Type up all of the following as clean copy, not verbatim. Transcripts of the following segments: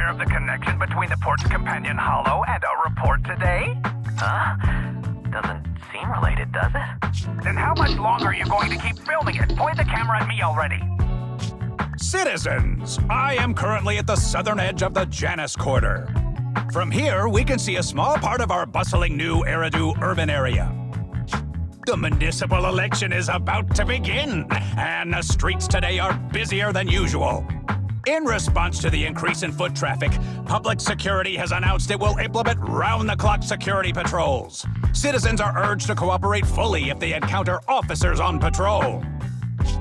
aware of the connection between the port's companion hollow and our report today? Huh? Doesn't seem related, does it? Then how much longer are you going to keep filming it? Point the camera at me already. Citizens, I am currently at the southern edge of the Janus Quarter. From here, we can see a small part of our bustling new Eridu urban area. The municipal election is about to begin, and the streets today are busier than usual. In response to the increase in foot traffic, public security has announced it will implement round-the-clock security patrols. Citizens are urged to cooperate fully if they encounter officers on patrol.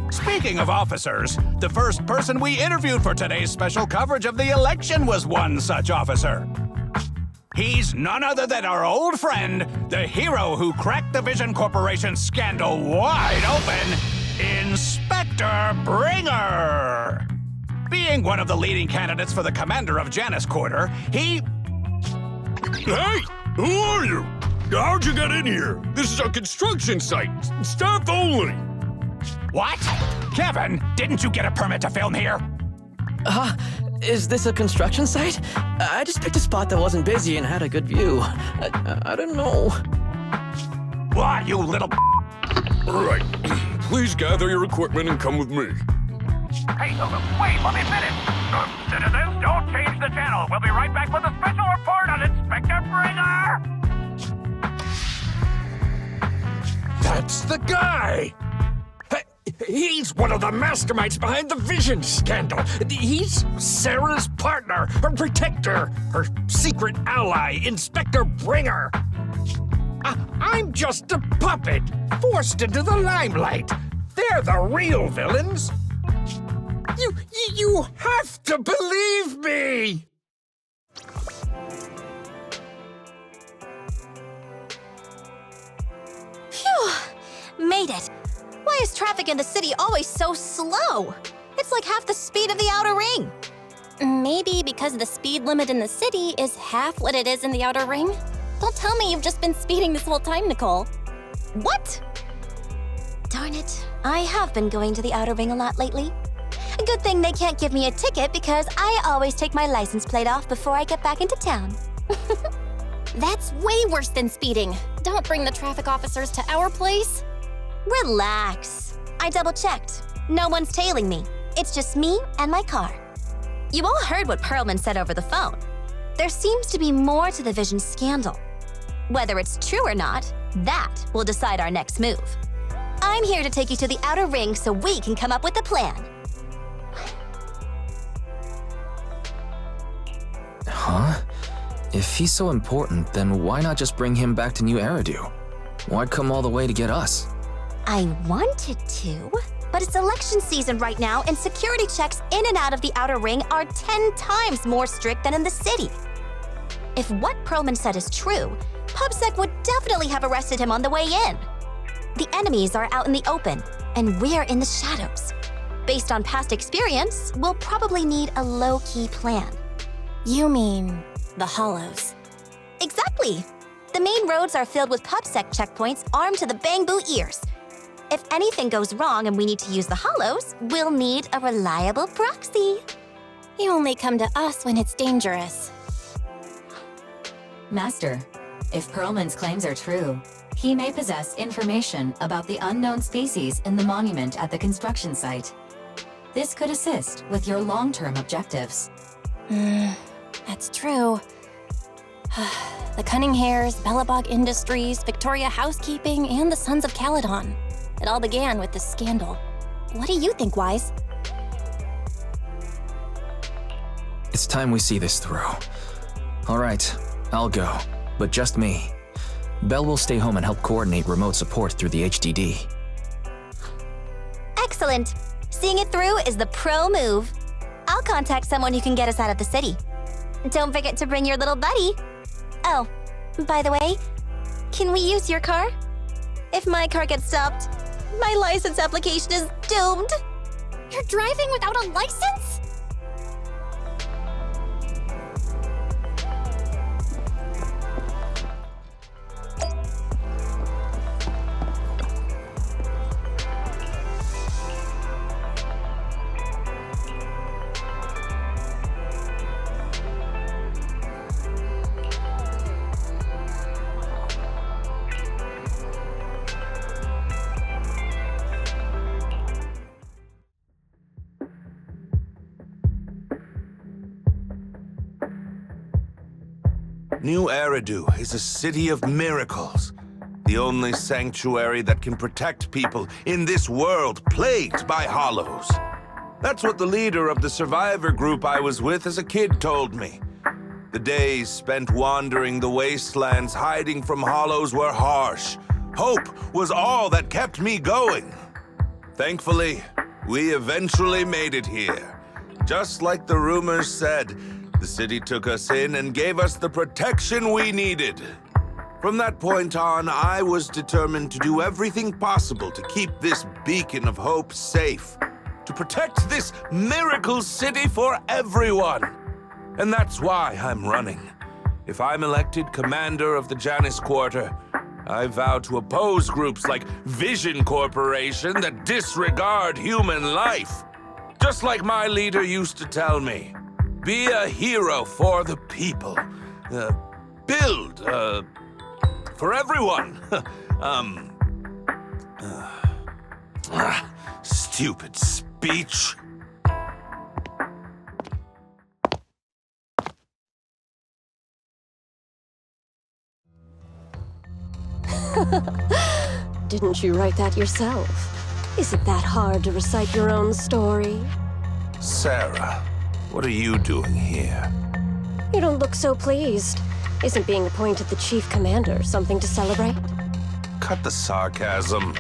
Speaking of officers, the first person we interviewed for today's special coverage of the election was one such officer. He's none other than our old friend, the hero who cracked the Vision Corporation scandal wide open, Inspector Bringer. Being one of the leading candidates for the commander of Janus Quarter, he... Hey! Who are you? How'd you get in here? This is a construction site. Staff only. What? Kevin, didn't you get a permit to film here? Is this a construction site? I just picked a spot that wasn't busy and had a good view. I don't know. Why, you little... All right. Please gather your equipment and come with me. Hey, wait 1 minute. Citizens, don't change the channel. We'll be right back with a special report on Inspector Bringer. That's the guy! He's one of the masterminds behind the Vision scandal. He's Sarah's partner, her protector, her secret ally, Inspector Bringer. I'm just a puppet, forced into the limelight. They're the real villains. You have to believe me! Phew! Made it. Why is traffic in the city always so slow? It's like half the speed of the outer ring. Maybe because the speed limit in the city is half what it is in the outer ring? Don't tell me you've just been speeding this whole time, Nicole. What? Darn it. I have been going to the outer ring a lot lately. A good thing they can't give me a ticket because I always take my license plate off before I get back into town. That's way worse than speeding. Don't bring the traffic officers to our place. Relax. I double-checked. No one's tailing me. It's just me and my car. You all heard what Perlman said over the phone. There seems to be more to the Vision scandal. Whether it's true or not, that will decide our next move. I'm here to take you to the outer ring so we can come up with a plan. Huh? If he's so important, then why not just bring him back to New Eridu? Why come all the way to get us? I wanted to, but it's election season right now and security checks in and out of the outer ring are 10 times more strict than in the city. If what Perlman said is true, PubSec would definitely have arrested him on the way in. The enemies are out in the open, and we're in the shadows. Based on past experience, we'll probably need a low-key plan. You mean the hollows? Exactly. The main roads are filled with PubSec checkpoints armed to the bang-boo ears. If anything goes wrong and we need to use the hollows, we'll need a reliable proxy. You only come to us when it's dangerous. Master, if Perlman's claims are true, he may possess information about the unknown species in the monument at the construction site. This could assist with your long-term objectives. That's true. The Cunning Hares, Bellabog Industries, Victoria Housekeeping, and the Sons of Caledon. It all began with this scandal. What do you think, Wise? It's time we see this through. All right, I'll go, but just me. Belle will stay home and help coordinate remote support through the HDD. Excellent. Seeing it through is the pro move. I'll contact someone who can get us out of the city. Don't forget to bring your little buddy. Oh, by the way, can we use your car? If my car gets stopped, my license application is doomed. You're driving without a license? New Eridu is a city of miracles. The only sanctuary that can protect people in this world plagued by hollows. That's what the leader of the survivor group I was with as a kid told me. The days spent wandering the wastelands hiding from hollows were harsh. Hope was all that kept me going. Thankfully, we eventually made it here. Just like the rumors said, the city took us in and gave us the protection we needed. From that point on, I was determined to do everything possible to keep this beacon of hope safe, to protect this miracle city for everyone. And that's why I'm running. If I'm elected commander of the Janus Quarter, I vow to oppose groups like Vision Corporation that disregard human life. Just like my leader used to tell me, be a hero for the people. Build, for everyone. Stupid speech. Didn't you write that yourself? Is it that hard to recite your own story? Sarah, what are you doing here? You don't look so pleased. Isn't being appointed the chief commander something to celebrate? Cut the sarcasm.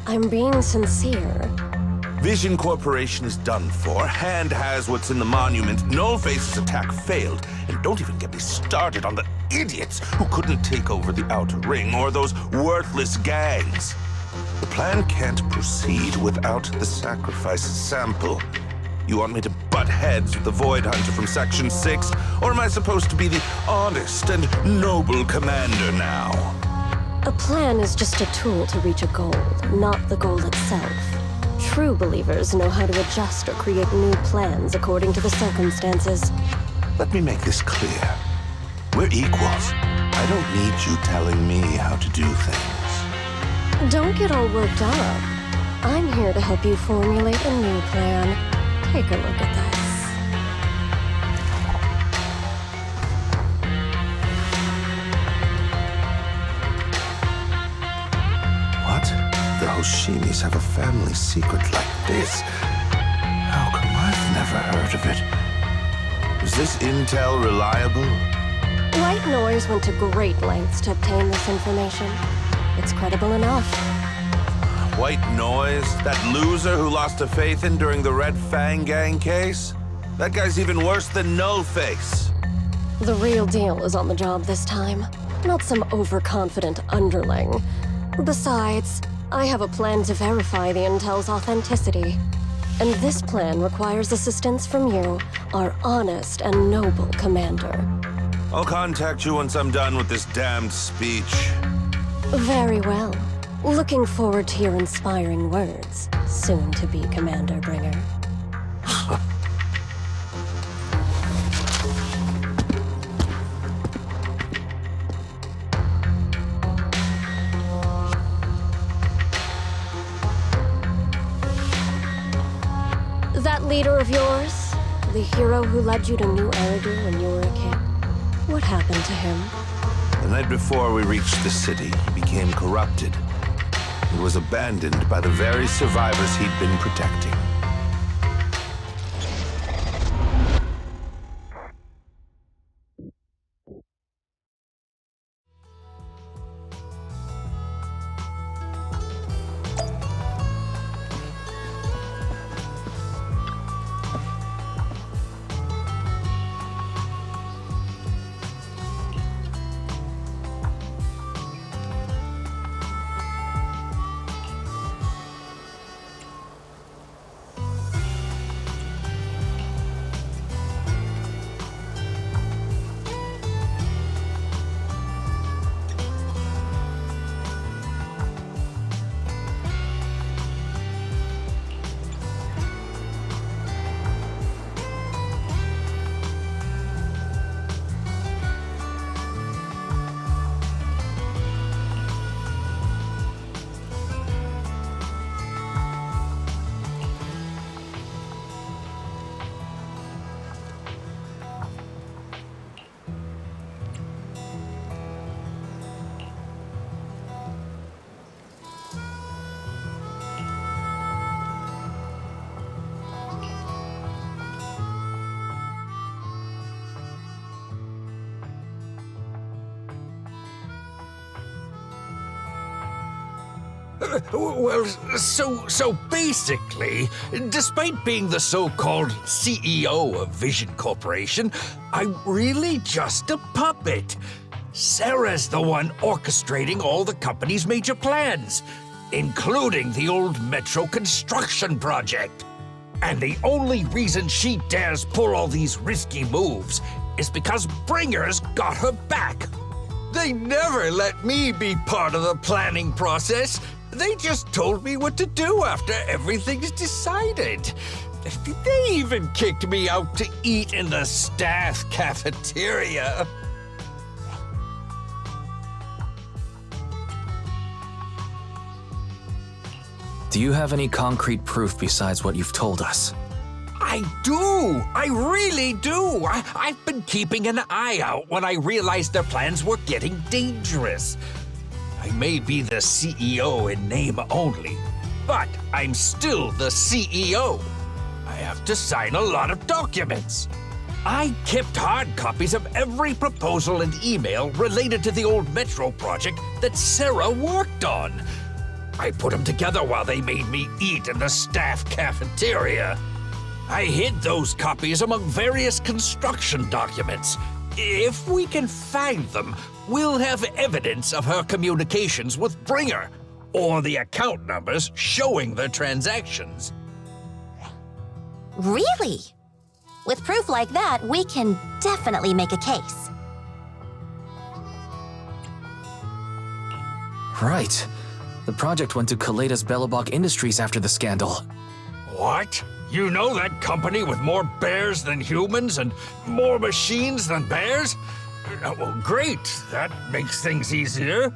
I'm being sincere. Vision Corporation is done for. Hand has what's in the monument. Nullface's attack failed. And don't even get me started on the idiots who couldn't take over the Outer Ring or those worthless gangs. The plan can't proceed without the sacrifice sample. You want me to butt heads with the Void Hunter from Section 6? Or am I supposed to be the honest and noble commander now? A plan is just a tool to reach a goal, not the goal itself. True believers know how to adjust or create new plans according to the circumstances. Let me make this clear. We're equals. I don't need you telling me how to do things. Don't get all worked up. I'm here to help you formulate a new plan. Take a look at this. What? The Hoshimis have a family secret like this? How come I've never heard of it? Is this intel reliable? White Noise went to great lengths to obtain this information. It's credible enough. White Noise? That loser who lost a faith in during the Red Fang Gang case? That guy's even worse than Nullface. The real deal is on the job this time, not some overconfident underling. Besides, I have a plan to verify the intel's authenticity. And this plan requires assistance from you, our honest and noble commander. I'll contact you once I'm done with this damned speech. Very well. Looking forward to your inspiring words, soon to be Commander Bringer. That leader of yours, the hero who led you to New Eridu when you were a kid, what happened to him? The night before we reached the city, he became corrupted. He was abandoned by the very survivors he'd been protecting. Well, so basically, despite being the so-called CEO of Vision Corporation, I'm really just a puppet. Sarah's the one orchestrating all the company's major plans, including the old metro construction project. And the only reason she dares pull all these risky moves is because Bringer's got her back. They never let me be part of the planning process. They just told me what to do after everything's decided. They even kicked me out to eat in the staff cafeteria. Do you have any concrete proof besides what you've told us? I do! I really do! I've been keeping an eye out when I realized their plans were getting dangerous. I may be the CEO in name only, but I'm still the CEO. I have to sign a lot of documents. I kept hard copies of every proposal and email related to the old Metro project that Sarah worked on. I put them together while they made me eat in the staff cafeteria. I hid those copies among various construction documents. If we can find them, we'll have evidence of her communications with Bringer, or the account numbers showing the transactions. Really? With proof like that, we can definitely make a case. Right. The project went to Kaleda's Belobog Industries after the scandal. What? You know that company with more bears than humans and more machines than bears? Well, great. That makes things easier.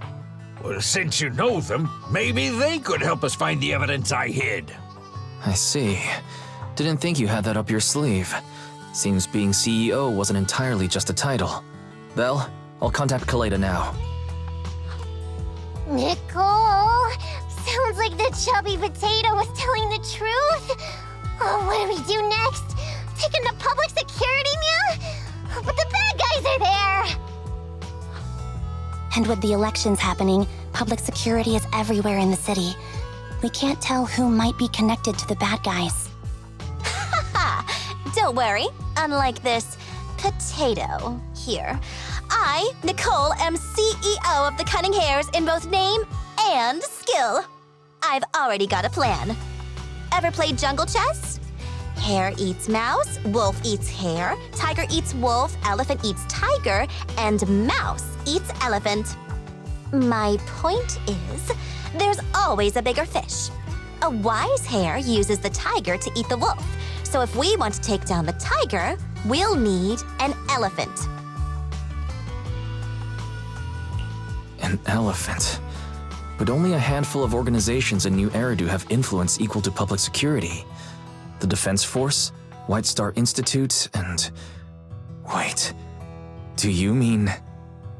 Well, since you know them, maybe they could help us find the evidence I hid. I see. Didn't think you had that up your sleeve. Seems being CEO wasn't entirely just a title. Belle, I'll contact Kaleda now. Nicole! Sounds like the chubby potato was telling the truth. Oh, what do we do next? Take him to public security, Mia? But the bad guys are there! And with the elections happening, public security is everywhere in the city. We can't tell who might be connected to the bad guys. Don't worry. Unlike this potato here, I, Nicole, am CEO of the Cunning Hares in both name and skill. I've already got a plan. Ever played jungle chess? Hare eats mouse, wolf eats hare, tiger eats wolf, elephant eats tiger, and mouse eats elephant. My point is, there's always a bigger fish. A wise hare uses the tiger to eat the wolf. So if we want to take down the tiger, we'll need an elephant. An elephant. But only a handful of organizations in New Eridu have influence equal to public security. The Defense Force, White Star Institute, and... Wait, do you mean...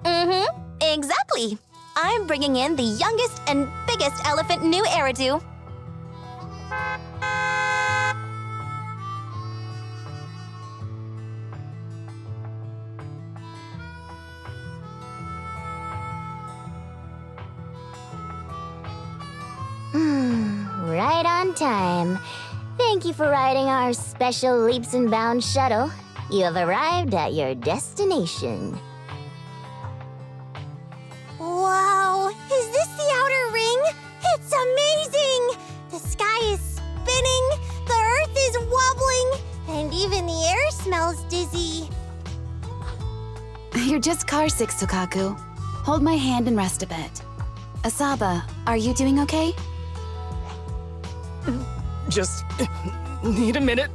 Mm-hmm, exactly. I'm bringing in the youngest and biggest elephant in New Eridu. Right on time. Thank you for riding our special leaps and bounds shuttle. You have arrived at your destination. Wow, is this the outer ring? It's amazing! The sky is spinning, the earth is wobbling, and even the air smells dizzy. You're just carsick, Sukaku. Hold my hand and rest a bit. Asaba, are you doing okay? Just need a minute.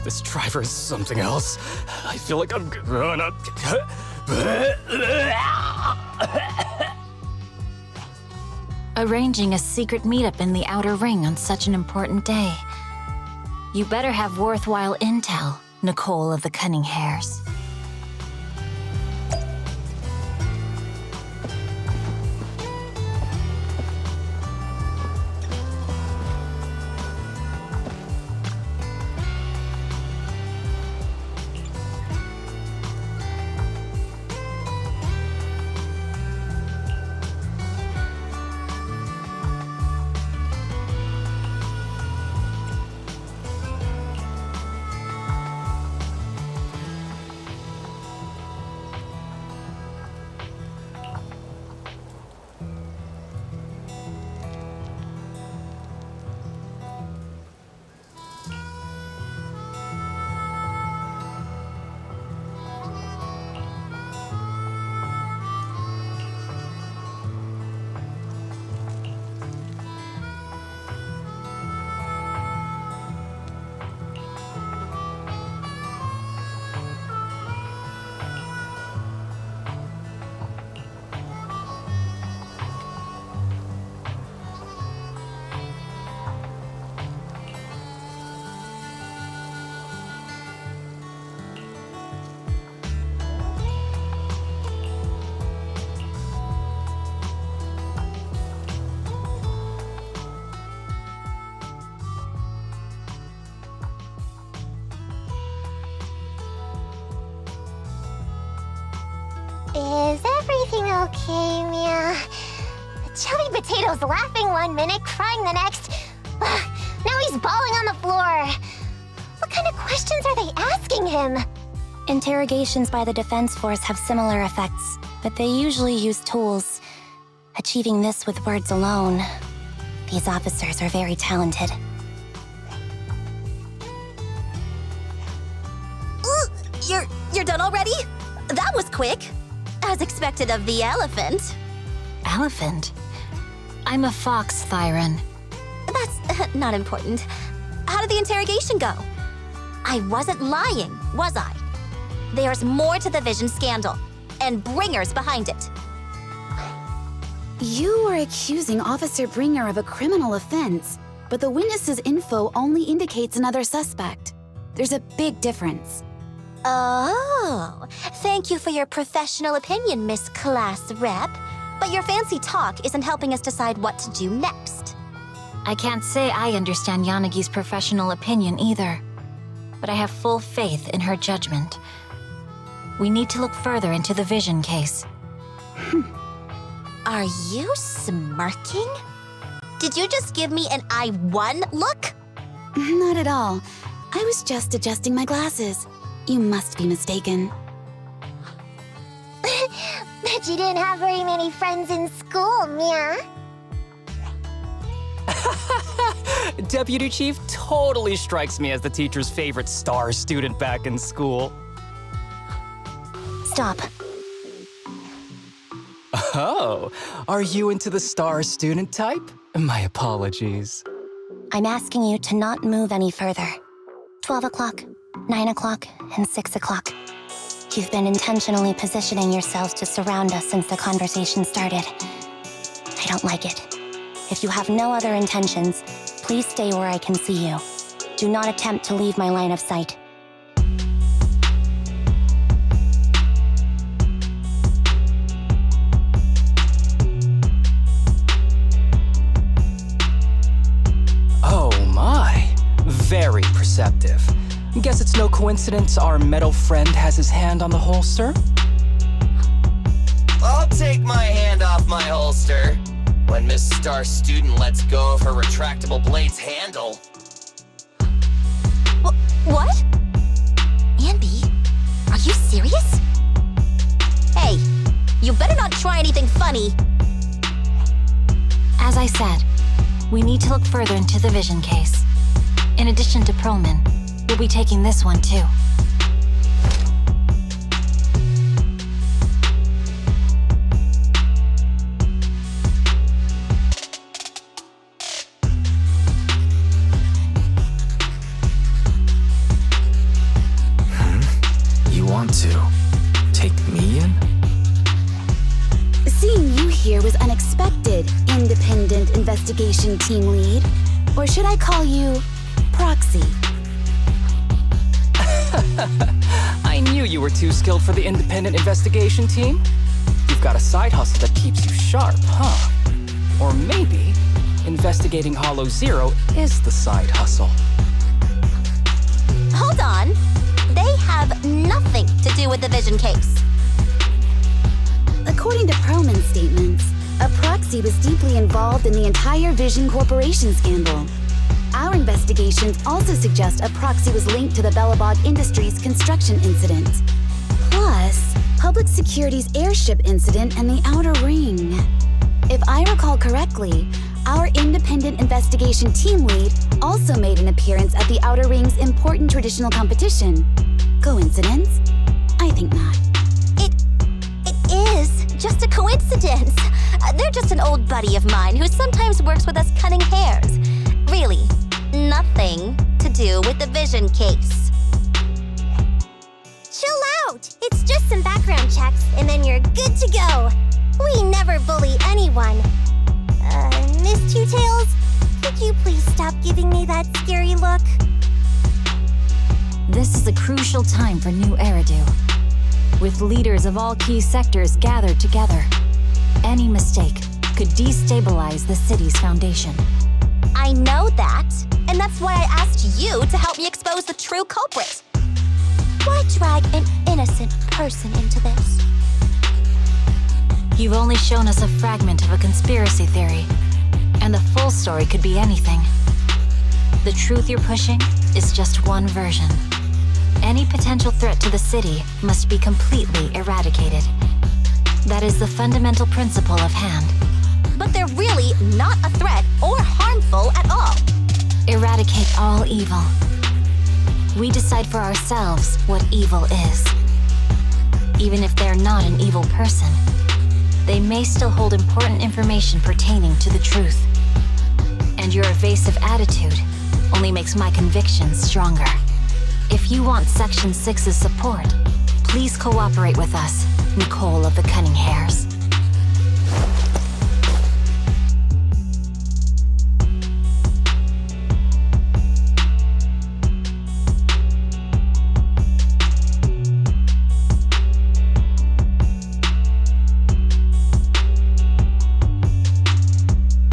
This driver is something else. I feel like I'm gonna... Arranging a secret meetup in the Outer Ring on such an important day. You better have worthwhile intel, Nicole of the Cunning Hares. Is everything okay, Mia? Chubby Potato's laughing one minute, crying the next. Now he's bawling on the floor. What kind of questions are they asking him? Interrogations by the Defense Force have similar effects, but they usually use tools. Achieving this with words alone. These officers are very talented. You're done already? That was quick. As expected of the elephant. Elephant? I'm a fox, Thyron. That's not important. How did the interrogation go? I wasn't lying, was I? There's more to the Vision scandal, and Bringer's behind it. You are accusing Officer Bringer of a criminal offense, but the witness's info only indicates another suspect. There's a big difference. Oh, thank you for your professional opinion, Miss Class Rep. But your fancy talk isn't helping us decide what to do next. I can't say I understand Yanagi's professional opinion either, but I have full faith in her judgment. We need to look further into the Vision case. Are you smirking? Did you just give me an I won look? Not at all. I was just adjusting my glasses. You must be mistaken. Bet you didn't have very many friends in school, Mia. Deputy Chief totally strikes me as the teacher's favorite star student back in school. Stop. Oh, are you into the star student type? My apologies. I'm asking you to not move any further. 12 o'clock, 9 o'clock, and 6 o'clock. You've been intentionally positioning yourselves to surround us since the conversation started. I don't like it. If you have no other intentions, please stay where I can see you. Do not attempt to leave my line of sight. Oh my, very perceptive. Guess it's no coincidence our metal friend has his hand on the holster? I'll take my hand off my holster when Miss Star Student lets go of her retractable blade's handle. What? Anby, are you serious? Hey, you better not try anything funny. As I said, we need to look further into the Vision case. In addition to Perlman, we'll be taking this one too. You want to take me in? Seeing you here was unexpected, Independent Investigation Team Lead. Or should I call you Proxy? I knew you were too skilled for the independent investigation team. You've got a side hustle that keeps you sharp, huh? Or maybe investigating Hollow Zero is the side hustle. Hold on. They have nothing to do with the Vision case. According to Perlman's statements, a Proxy was deeply involved in the entire Vision Corporation scandal. Our investigations also suggest a Proxy was linked to the Bellabog Industries construction incident. Plus, Public Security's airship incident and the Outer Ring. If I recall correctly, our independent investigation team lead also made an appearance at the Outer Ring's important traditional competition. Coincidence? I think not. It is just a coincidence. They're just an old buddy of mine who sometimes works with us cutting hairs. Really, nothing to do with the Vision case. Chill out! It's just some background checks, and then you're good to go. We never bully anyone. Miss Two Tails, could you please stop giving me that scary look? This is a crucial time for New Eridu. With leaders of all key sectors gathered together, any mistake could destabilize the city's foundation. I know that, and that's why I asked you to help me expose the true culprit. Why drag an innocent person into this? You've only shown us a fragment of a conspiracy theory, and the full story could be anything. The truth you're pushing is just one version. Any potential threat to the city must be completely eradicated. That is the fundamental principle of Hand. But they're really not a threat or harmful at all. Eradicate all evil. We decide for ourselves what evil is. Even if they're not an evil person, they may still hold important information pertaining to the truth. And your evasive attitude only makes my convictions stronger. If you want Section 6's support, please cooperate with us, Nicole of the Cunning Hairs.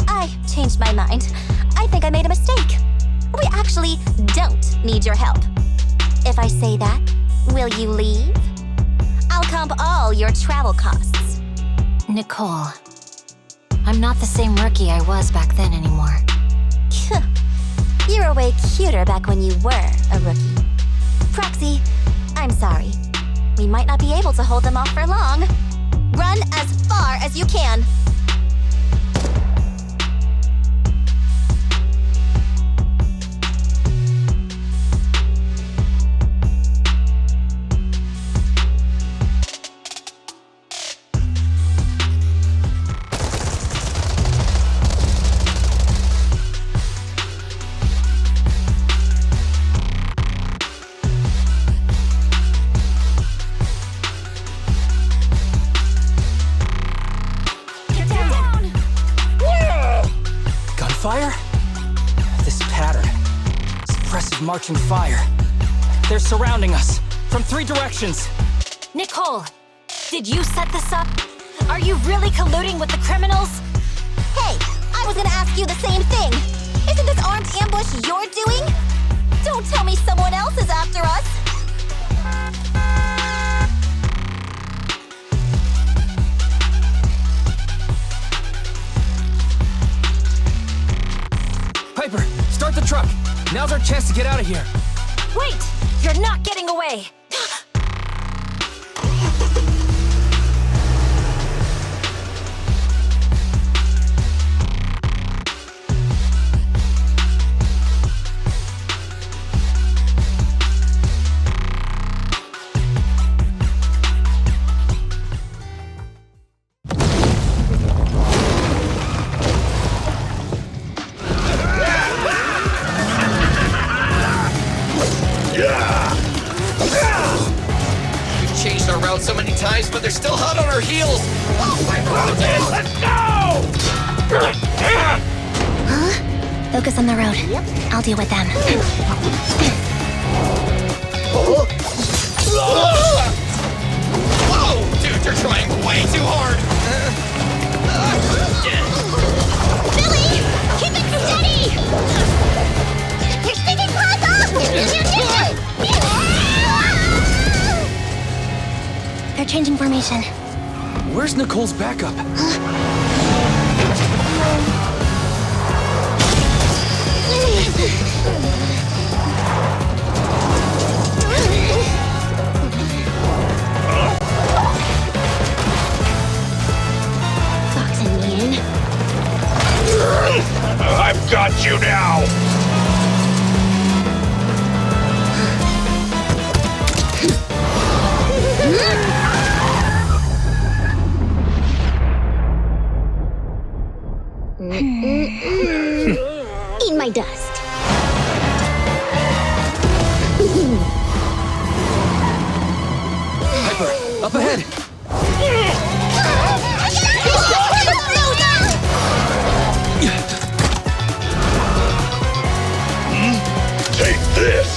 I changed my mind. I think I made a mistake. We actually don't need your help. If I say that, will you leave? I'll comp all your travel costs. Nicole, I'm not the same rookie I was back then anymore. You were way cuter back when you were a rookie. Proxy, I'm sorry. We might not be able to hold them off for long. Run as far as you can. Gunfire? This pattern. Suppressive marching fire. They're surrounding us from 3 directions. Nicole, did you set this up? Are you really colluding with the criminals? Hey, I was gonna ask you the same thing. Isn't this armed ambush you're doing? Don't tell me someone else is after us. Piper, start the truck. Now's our chance to get out of here. Wait! You're not getting away! We've changed our route so many times, but they're still hot on our heels. Oh my God! Let's go! Huh? Focus on the road. Yep. I'll deal with them. Whoa! Dude, you're trying way too hard! Billy! Keep it steady! You're sticking close off! They're changing formation. Where's Nicole's backup? Foxing me in. I've got you now! Eat my dust. Piper, up ahead! Take this!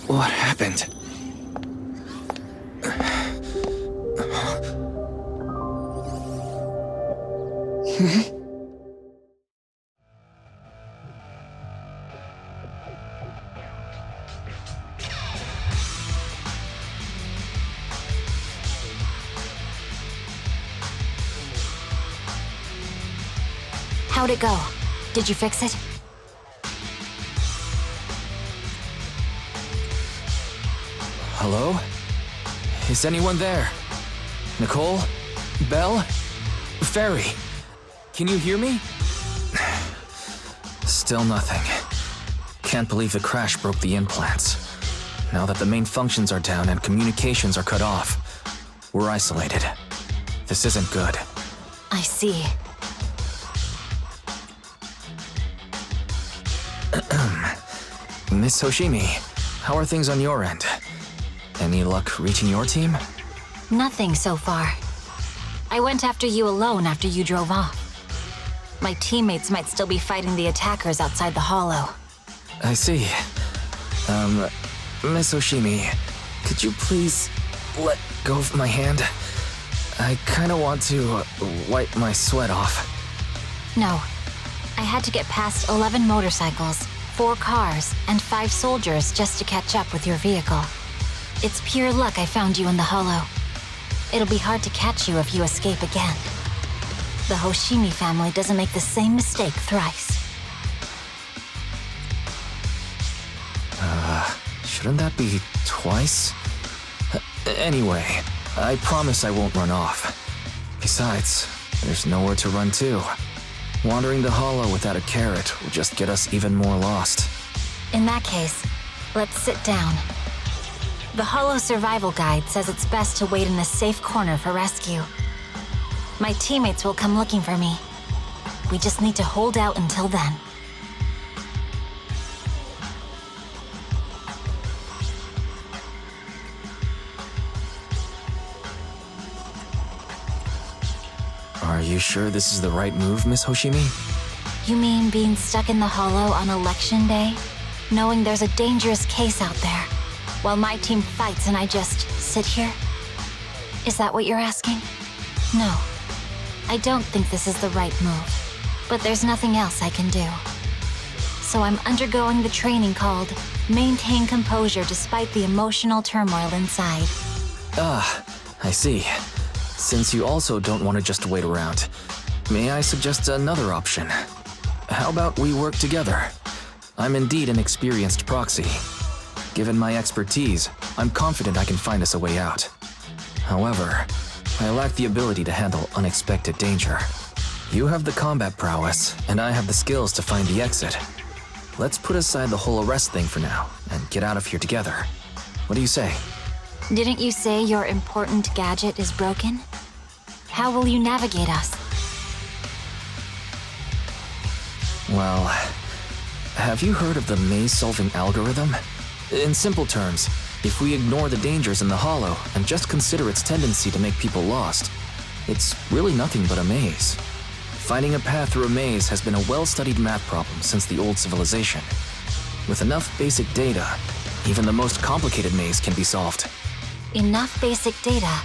What happened? How'd it go? Did you fix it? Hello? Is anyone there? Nicole? Belle? Fairy? Can you hear me? Still nothing. Can't believe the crash broke the implants. Now that the main functions are down and communications are cut off, we're isolated. This isn't good. I see. Miss Hoshimi, how are things on your end? Any luck reaching your team? Nothing so far. I went after you alone after you drove off. My teammates might still be fighting the attackers outside the hollow. I see. Miss Hoshimi, could you please let go of my hand? I kinda want to wipe my sweat off. No. I had to get past 11 motorcycles, 4 cars, and 5 soldiers just to catch up with your vehicle. It's pure luck I found you in the hollow. It'll be hard to catch you if you escape again. The Hoshimi family doesn't make the same mistake thrice. Shouldn't that be twice? Anyway, I promise I won't run off. Besides, there's nowhere to run to. Wandering the hollow without a carrot will just get us even more lost. In that case, let's sit down. The hollow survival guide says it's best to wait in a safe corner for rescue. My teammates will come looking for me. We just need to hold out until then. Are you sure this is the right move, Miss Hoshimi? You mean being stuck in the hollow on election day? Knowing there's a dangerous case out there, while my team fights and I just sit here? Is that what you're asking? No. I don't think this is the right move, but there's nothing else I can do. So I'm undergoing the training called Maintain Composure Despite the Emotional Turmoil Inside. I see. Since you also don't want to just wait around, may I suggest another option? How about we work together? I'm indeed an experienced proxy. Given my expertise, I'm confident I can find us a way out. However, I lack the ability to handle unexpected danger. You have the combat prowess, and I have the skills to find the exit. Let's put aside the whole arrest thing for now, and get out of here together. What do you say? Didn't you say your important gadget is broken? How will you navigate us? Well, have you heard of the maze-solving algorithm? In simple terms, if we ignore the dangers in the hollow and just consider its tendency to make people lost, it's really nothing but a maze. Finding a path through a maze has been a well-studied math problem since the old civilization. With enough basic data, even the most complicated maze can be solved. Enough basic data?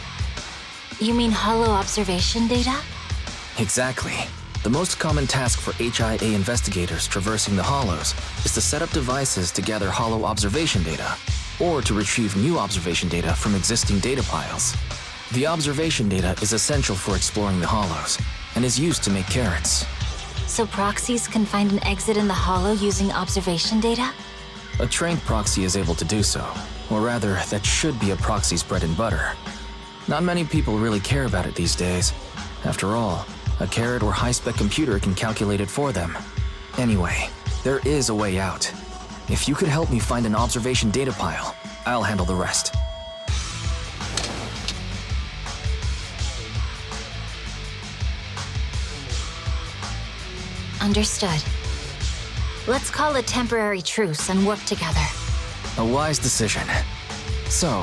You mean hollow observation data? Exactly. The most common task for HIA investigators traversing the hollows is to set up devices to gather hollow observation data, or to retrieve new observation data from existing data piles. The observation data is essential for exploring the hollows, and is used to make carrots. So proxies can find an exit in the hollow using observation data? A trained proxy is able to do so, or rather, that should be a proxy's bread and butter. Not many people really care about it these days. After all, a carrot or high-spec computer can calculate it for them. Anyway, there is a way out. If you could help me find an observation data pile, I'll handle the rest. Understood. Let's call a temporary truce and work together. A wise decision. So,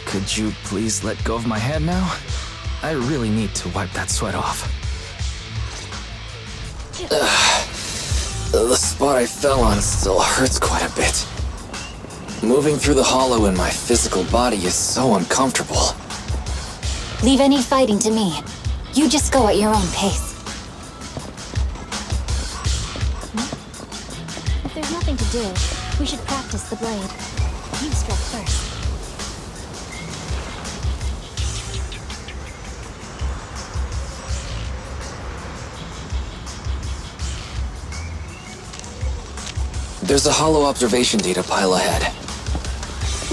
could you please let go of my hand now? I really need to wipe that sweat off. The spot I fell on still hurts quite a bit. Moving through the hollow in my physical body is so uncomfortable. Leave any fighting to me. You just go at your own pace. do, we should practice the blade. You strike first. There's a hollow observation data pile ahead.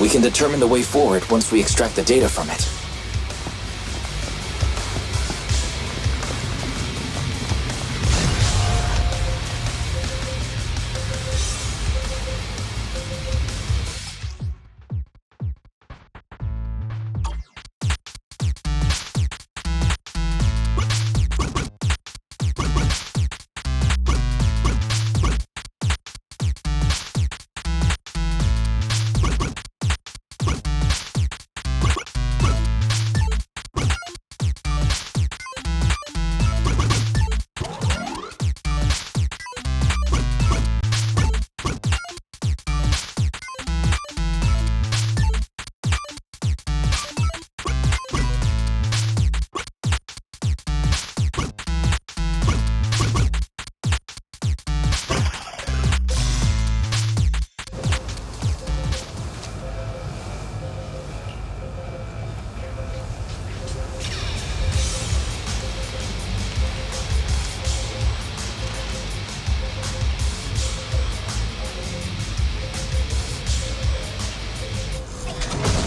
We can determine the way forward once we extract the data from it.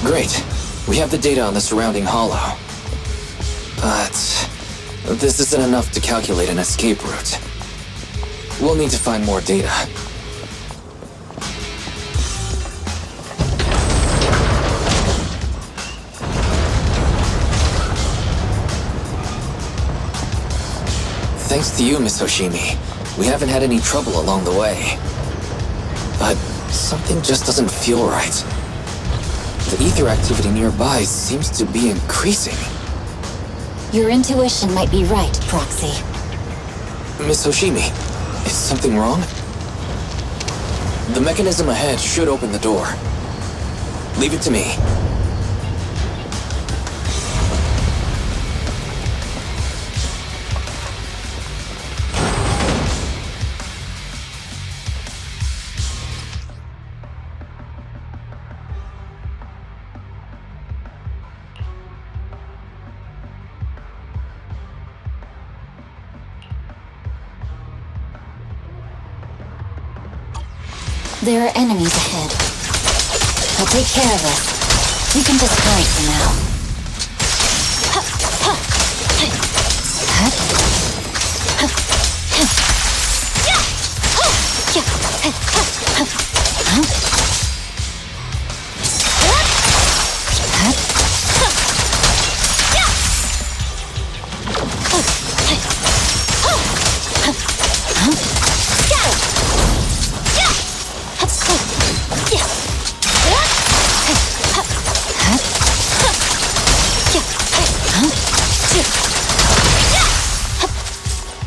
Great. We have the data on the surrounding hollow. But this isn't enough to calculate an escape route. We'll need to find more data. Thanks to you, Miss Hoshimi, we haven't had any trouble along the way. But something just doesn't feel right. The ether activity nearby seems to be increasing. Your intuition might be right, Proxy. Miss Hoshimi, is something wrong? The mechanism ahead should open the door. Leave it to me. There are enemies ahead. I'll take care of this. We can just hide for now.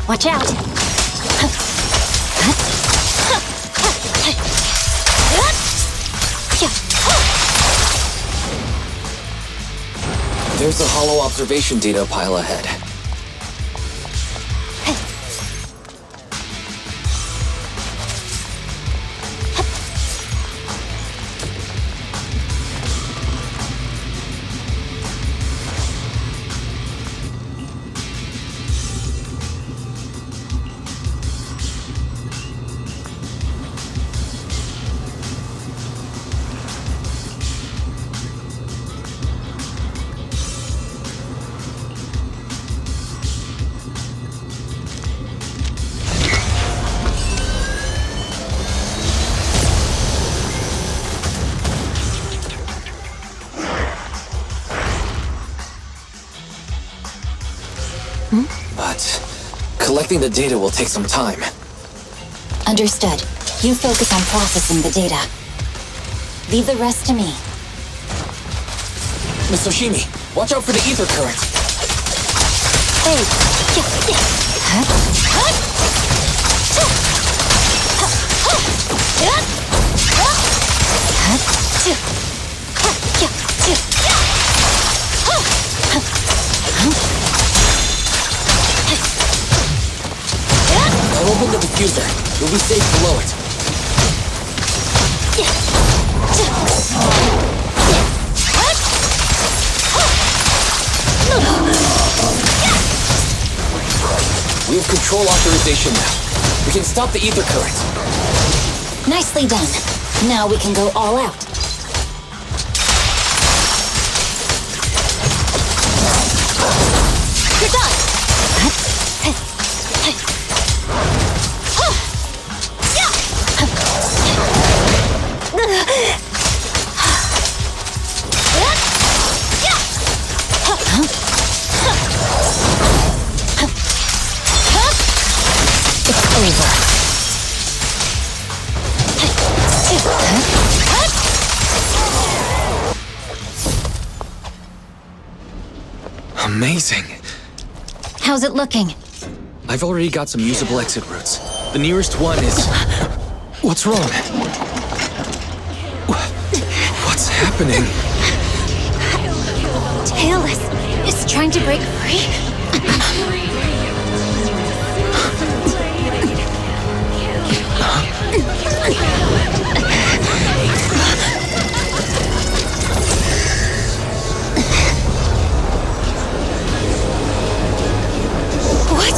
Watch out! There's a hollow observation data pile ahead. But collecting the data will take some time. Understood. You focus on processing the data. Leave the rest to me. Miss Hoshimi, watch out for the ether current. I'll open the diffuser. You'll be safe below it. control authorization now. We can stop the ether current. Nicely done. Now we can go all out. You're done! Amazing. How's it looking? I've already got some usable exit routes. The nearest one is... What's wrong? What's happening? Tailless is trying to break free? What?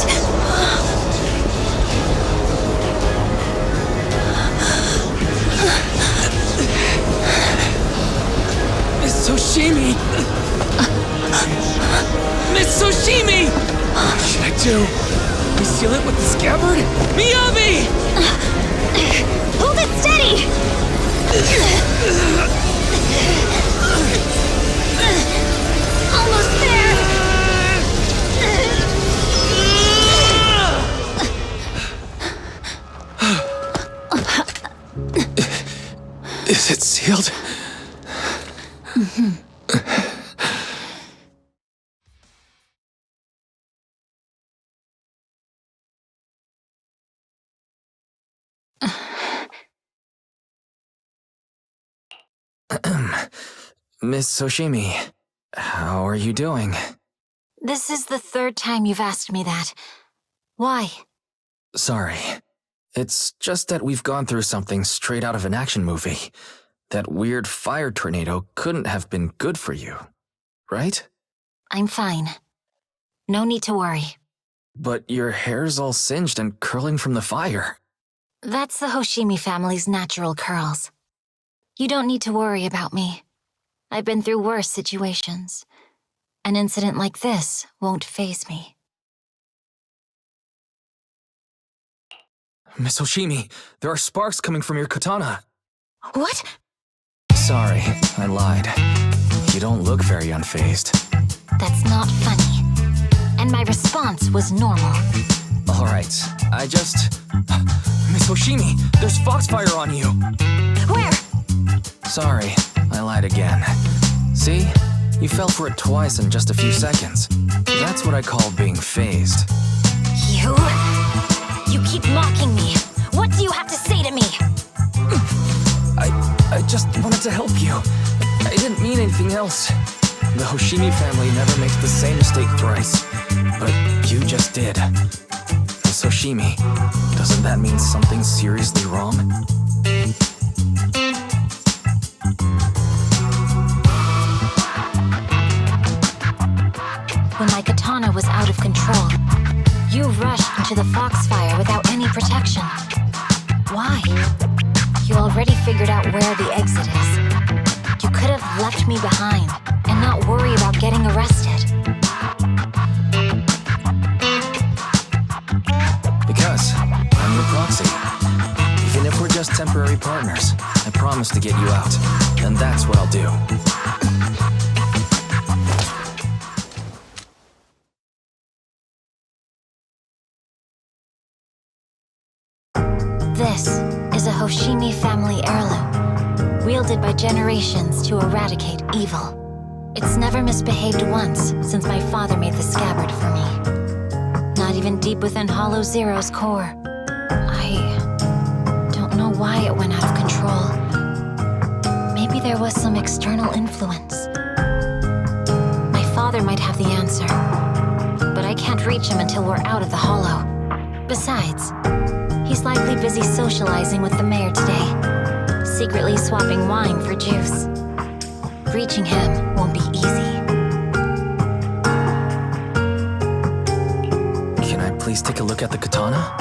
Miss Hoshimi! Miss Hoshimi! What should I do? We seal it with the scabbard? Miyabi! Hold it steady! Almost there! Is it sealed? Miss Hoshimi, how are you doing? This is the third time you've asked me that. Why? Sorry. It's just that we've gone through something straight out of an action movie. That weird fire tornado couldn't have been good for you, right? I'm fine. No need to worry. But your hair's all singed and curling from the fire. That's the Hoshimi family's natural curls. You don't need to worry about me. I've been through worse situations. An incident like this won't faze me. Miss Hoshimi, there are sparks coming from your katana. What? Sorry, I lied. You don't look very unfazed. That's not funny. And my response was normal. Alright, Miss Hoshimi, there's foxfire on you! Where? Sorry, I lied again. See? You fell for it twice in just a few seconds. That's what I call being phased. You keep mocking me. What do you have to say to me? I just wanted to help you. I didn't mean anything else. The Hoshimi family never makes the same mistake thrice. But you just did. Miss Hoshimi, doesn't that mean something seriously wrong? When my katana was out of control, you rushed into the foxfire without any protection. Why? You already figured out where the exit is. You could have left me behind and not worry about getting arrested. Because I'm your proxy. Even if we're just temporary partners, I promise to get you out. And that's what I'll do. This is a Hoshimi family heirloom, wielded by generations to eradicate evil. It's never misbehaved once since my father made the scabbard for me. Not even deep within Hollow Zero's core. I don't know why it went out of control. Maybe there was some external influence. My father might have the answer, but I can't reach him until we're out of the Hollow. Besides, he's likely busy socializing with the mayor today, secretly swapping wine for juice. Reaching him won't be easy. Can I please least take a look at the katana?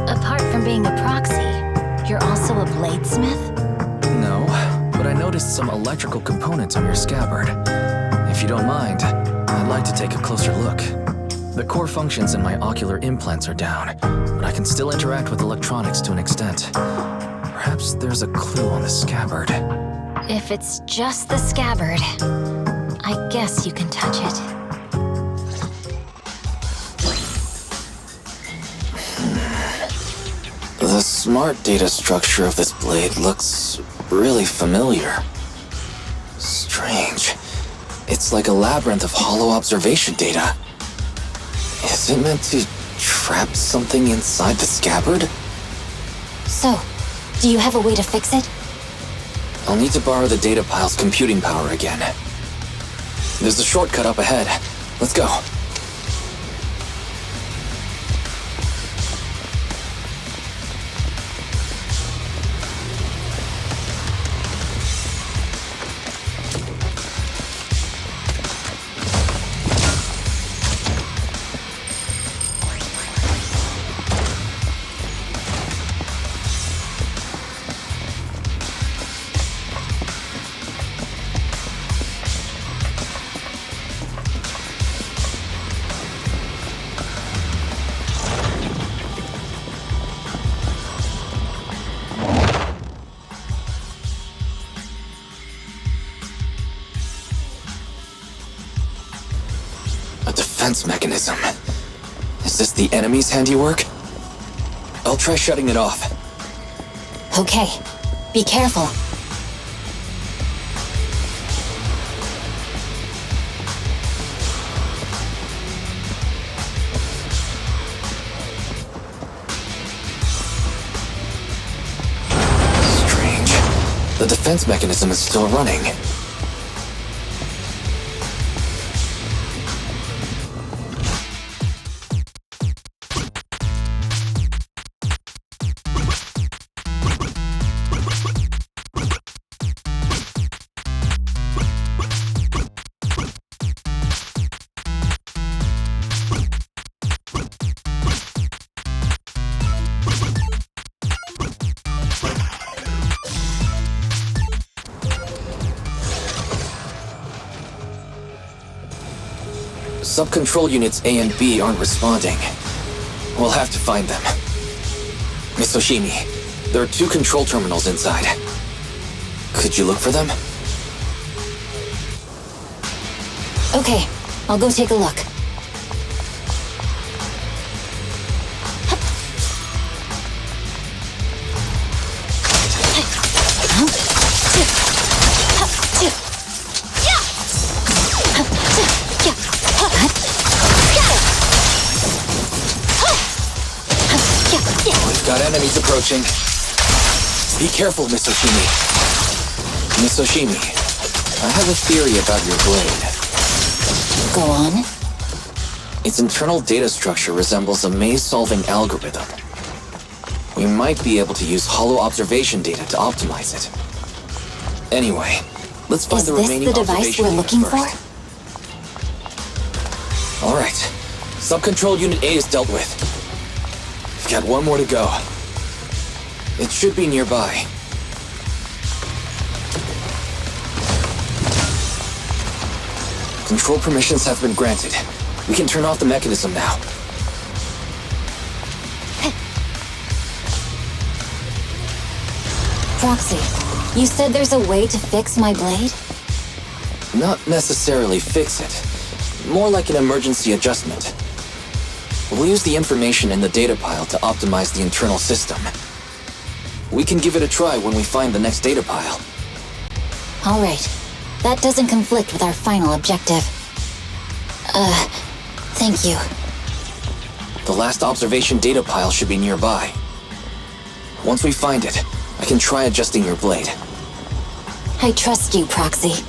Apart from being a proxy, you're also a bladesmith? No, but I noticed some electrical components on your scabbard. If you don't mind, I'd like to take a closer look. The core functions in my ocular implants are down, but I can still interact with electronics to an extent. Perhaps there's a clue on the scabbard. If it's just the scabbard, I guess you can touch it. The smart data structure of this blade looks really familiar. Strange. It's like a labyrinth of hollow observation data. Is it meant to trap something inside the scabbard? So, do you have a way to fix it? I'll need to borrow the data pile's computing power again. There's a shortcut up ahead. Let's go. Defense mechanism. Is this the enemy's handiwork? I'll try shutting it off. Okay, be careful. Strange. The defense mechanism is still running. Sub-control units A and B aren't responding. We'll have to find them. Miss Hoshimi, there are 2 control terminals inside. Could you look for them? Okay, I'll go take a look. We've got enemies approaching. Be careful, Miss Hoshimi. Miss Hoshimi, I have a theory about your blade. Go on. Its internal data structure resembles a maze-solving algorithm. We might be able to use hollow observation data to optimize it. Anyway, let's find the remaining observation data first. Is this the device we're looking for? All right. Sub-control unit A is dealt with. We've got 1 more to go. It should be nearby. Control permissions have been granted. We can turn off the mechanism now. Proxy, you said there's a way to fix my blade? Not necessarily fix it. More like an emergency adjustment. We'll use the information in the data pile to optimize the internal system. We can give it a try when we find the next data pile. All right. That doesn't conflict with our final objective. Thank you. The last observation data pile should be nearby. Once we find it, I can try adjusting your blade. I trust you, Proxy.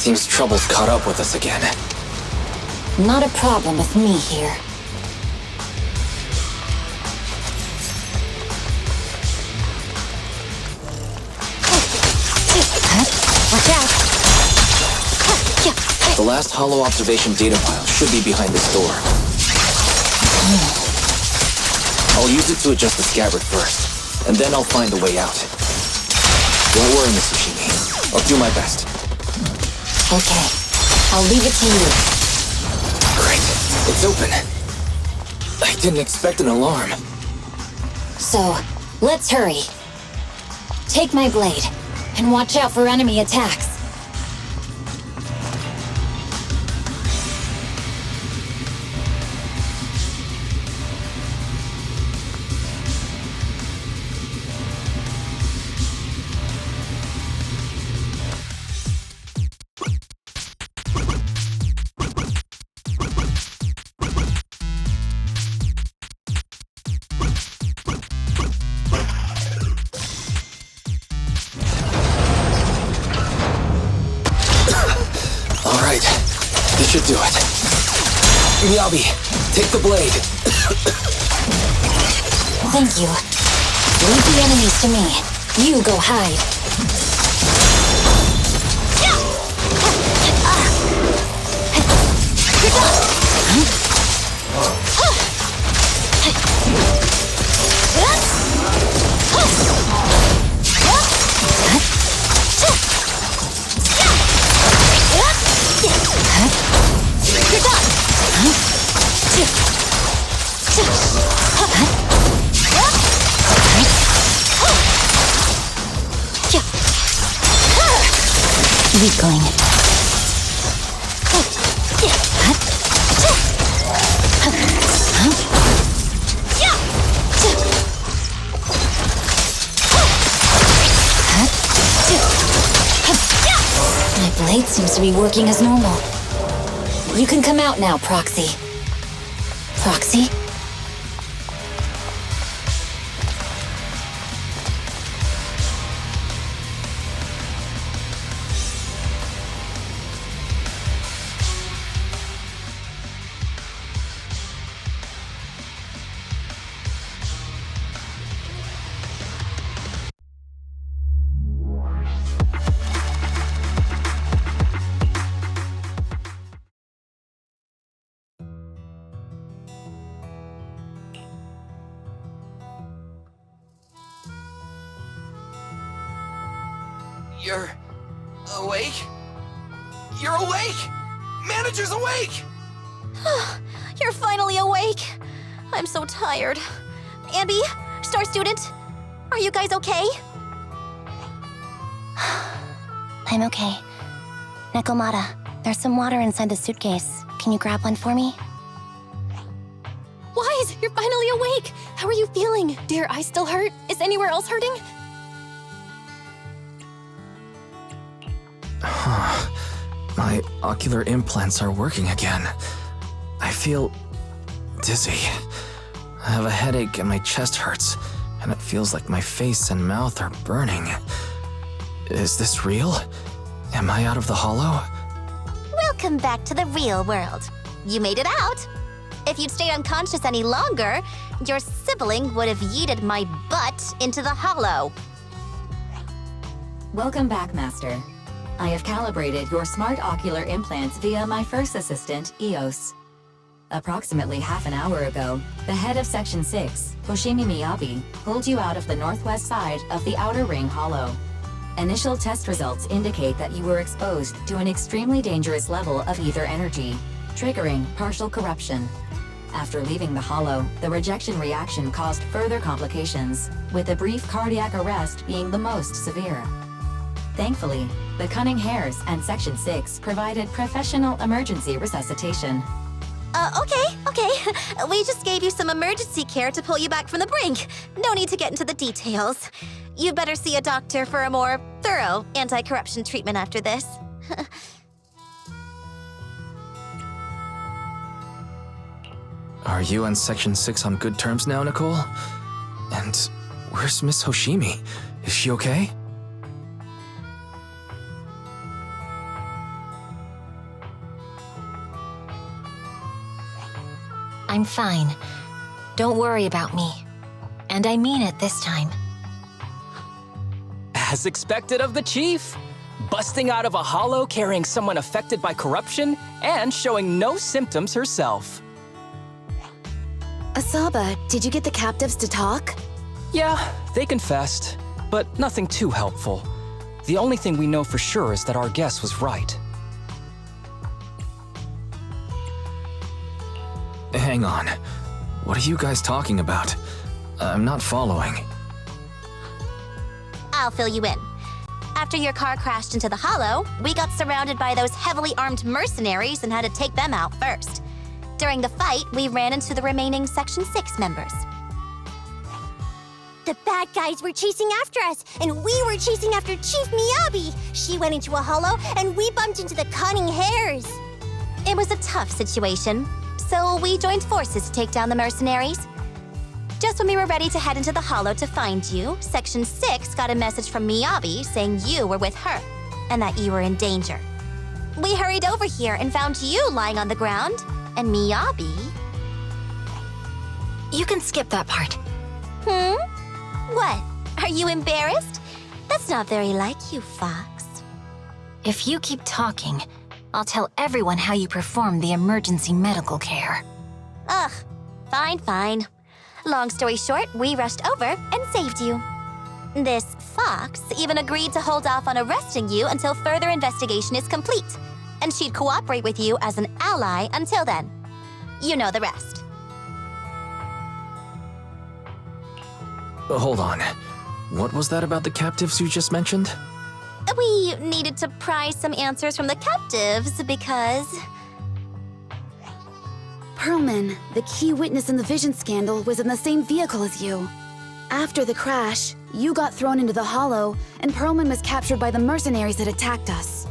Seems trouble's caught up with us again. Not a problem with me here. Watch out! The last hollow observation data file should be behind this door. I'll use it to adjust the scabbard first, and then I'll find a way out. Don't worry, Miss Hoshimi. I'll do my best. Okay, I'll leave it to you. Great. It's open. I didn't expect an alarm. So, let's hurry. Take my blade, and watch out for enemy attacks. Alright, this should do it. Miyabi, take the blade. Thank you. Leave the enemies to me. You go hide. Weakling. My blade seems to be working as normal. You can come out now, Proxy. Proxy? You're awake? You're awake! Manager's awake! You're finally awake. I'm so tired. Ambi, Star Student, are you guys okay? I'm okay. Nekomata, there's some water inside the suitcase. Can you grab one for me? Wise, you're finally awake. How are you feeling? Do your eyes still hurt? Is anywhere else hurting? My ocular implants are working again. I feel dizzy. I have a headache and my chest hurts, and it feels like my face and mouth are burning. Is this real? Am I out of the hollow? Welcome back to the real world. You made it out. If you'd stayed unconscious any longer, your sibling would have yeeted my butt into the hollow. Welcome back, Master. I have calibrated your smart ocular implants via my first assistant, EOS. Approximately half an hour ago, the head of Section 6, Hoshimi Miyabi, pulled you out of the northwest side of the Outer Ring Hollow. Initial test results indicate that you were exposed to an extremely dangerous level of ether energy, triggering partial corruption. After leaving the hollow, the rejection reaction caused further complications, with a brief cardiac arrest being the most severe. Thankfully, the Cunning Hares and Section 6 provided professional emergency resuscitation. Okay. We just gave you some emergency care to pull you back from the brink. No need to get into the details. You'd better see a doctor for a more thorough anti-corruption treatment after this. Are you and Section 6 on good terms now, Nicole? And where's Miss Hoshimi? Is she okay? I'm fine. Don't worry about me. And I mean it this time. As expected of the chief. Busting out of a hollow carrying someone affected by corruption and showing no symptoms herself. Asaba, did you get the captives to talk? Yeah, they confessed, but nothing too helpful. The only thing we know for sure is that our guess was right. Hang on. What are you guys talking about? I'm not following. I'll fill you in. After your car crashed into the hollow, we got surrounded by those heavily armed mercenaries and had to take them out first. During the fight, we ran into the remaining Section 6 members. The bad guys were chasing after us, and we were chasing after Chief Miyabi. She went into a hollow, and we bumped into the cunning hares. It was a tough situation, so we joined forces to take down the mercenaries. Just when we were ready to head into the hollow to find you, Section 6 got a message from Miyabi saying you were with her, and that you were in danger. We hurried over here and found you lying on the ground, and Miyabi... You can skip that part. What? Are you embarrassed? That's not very like you, Fox. If you keep talking, I'll tell everyone how you performed the emergency medical care. Ugh, fine. Long story short, we rushed over and saved you. This Fox even agreed to hold off on arresting you until further investigation is complete, and she'd cooperate with you as an ally until then. You know the rest. Hold on. What was that about the captives you just mentioned? We needed to pry some answers from the captives because... Perlman, the key witness in the Vision scandal, was in the same vehicle as you. After the crash, you got thrown into the hollow, and Perlman was captured by the mercenaries that attacked us.